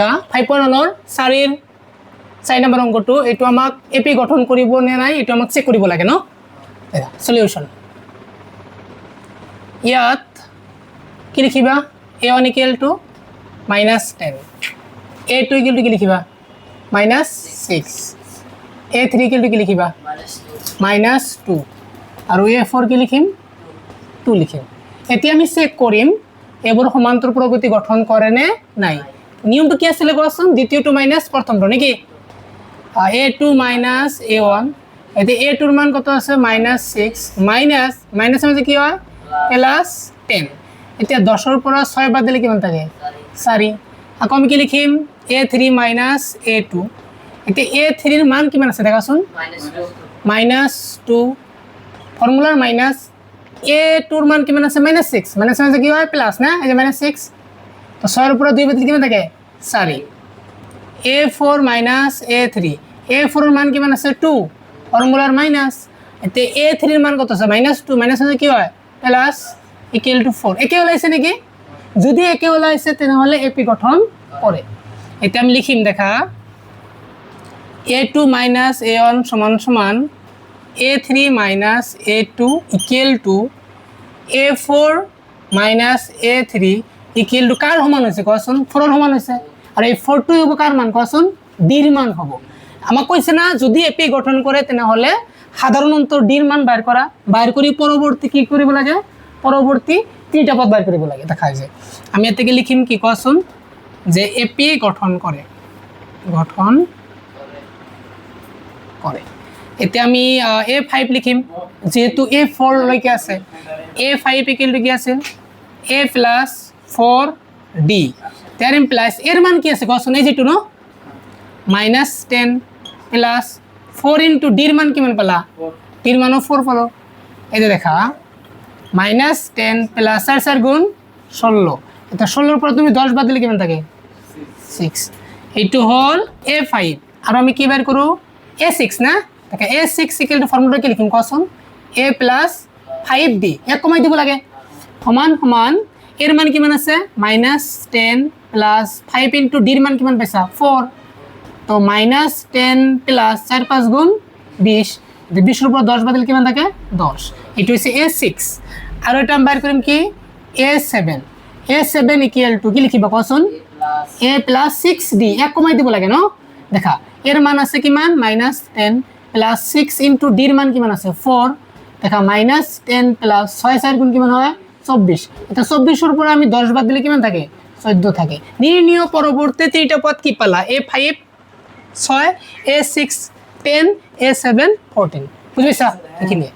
দেখা 5.1 4 নম্বৰ অংকটো এটো আমাক এপি গঠন কৰিব নে নাই এটো আমাক চেক কৰিব লাগে ন দেখা সলিউশন ইয়াত কি লিখিবা a1 = -10 a2 = কি লিখিবা -6 a3 = কি লিখিবা -2 আৰু a4 কি লিখিম 2 লিখিম এতিয়া আমি চেক কৰিম এবোৰ সমান্তর প্রগতি গঠন করে নে নাই নিয়মটো কি আছিল কোৱাচোন দ্বিতীয়টো মাইনাস প্ৰথমটো নেকি a2 minus a1 এতে a2 এর মান কত আছে -6 মাইনাস মানে কি হয় +10 এতিয়া 10 এর পৰা 6 বাদ দিলে কিমান থাকে 4 আকৌ আমি কি লিখিম a3 minus a2 এতে a3 এর মান কিমান আছে দেখাচোন -2 ফর্মুলার মাইনাস a2 এর মান কিমান আছে -6 মানে কি হয় প্লাস না এই যে -6 তো 6 এর উপরে 2 বাদ দিলে কিমান থাকে 4 a4 minus a3 a4 এর মান কিমান আছে 2 ফর্মুলার মাইনাস এতে a3 এর মান কত আছে -2 মানে কি হয় প্লাস = 4 একে হলাইছে নাকি যদি একে হলাইছে তাহলে এপি গঠন করে এটা আমি লিখিম দেখা a2 minus a1 সমান a3 minus a2 = a4 minus a3 = কার সমান হৈছে কোৱাচোন 4 এর সমান হৈছে আর এই 4 টো হ'ব কার মান কোৱাচোন d এর মান হ'ব আমাক কইছে না যদি এপি গঠন করে তাহলে সাধারণ অন্তর d এর মান বাইর করি পরবর্তী কি করিব লাগে পরবর্তী তিনটা পদ বাইর করিব লাগে দেখাই যায় আমি এর থেকে লিখিম কি কোৱাচোন যে এপি গঠন করে এতে আমি a5 লিখিম যেহেতু a4 লৈকে আছে a5 = কি আছে a + 4d তার প্লাস এর মান কি আছে কোৱাচোন এই যেটো ন -10 প্লাস 4 * d এর মান কিমান পালা d এর মান 4 পালো এই যে দেখা -10 প্লাস 4 গুণ 16 এটা 16 এর পর তুমি 10 বাদ দিলে কিমান থাকে 6 এইটো হল a5 আর আমি কি বের করব a6 না দেখো a6 = ফর্মুলা কি লিখিম কোৱাচোন a + 5d এক কমাই দিব লাগে সমান এর মান কিমান আছে -10 প্লাস 5 * d এর মান কিমান পাইছা 4 তো -10 প্লাস 4 5 গুণ 20 20 এর উপর 10 বাদ দিলে কিমান থাকে 10 এটা হইছে a6 আর এটা আমি বের করিম কি a7 = কি লিখিবা কোৱাচোন a + 6d এক কমাই দিব লাগে ন দেখা এর মান আছে কিমান -10 প্লাস 6 * d এর মান কিমান আছে 4 দেখা -10 প্লাস 6 4 গুণ কিমান হয় 24 এটা 24 এর উপর আমি 10 বাদ দিলে কিমান থাকে 14 থাকে নির্ণয় পরবর্তী তিনটা পদ কি পালা a5 6 a6 10 a7 14 বুঝছো এখানে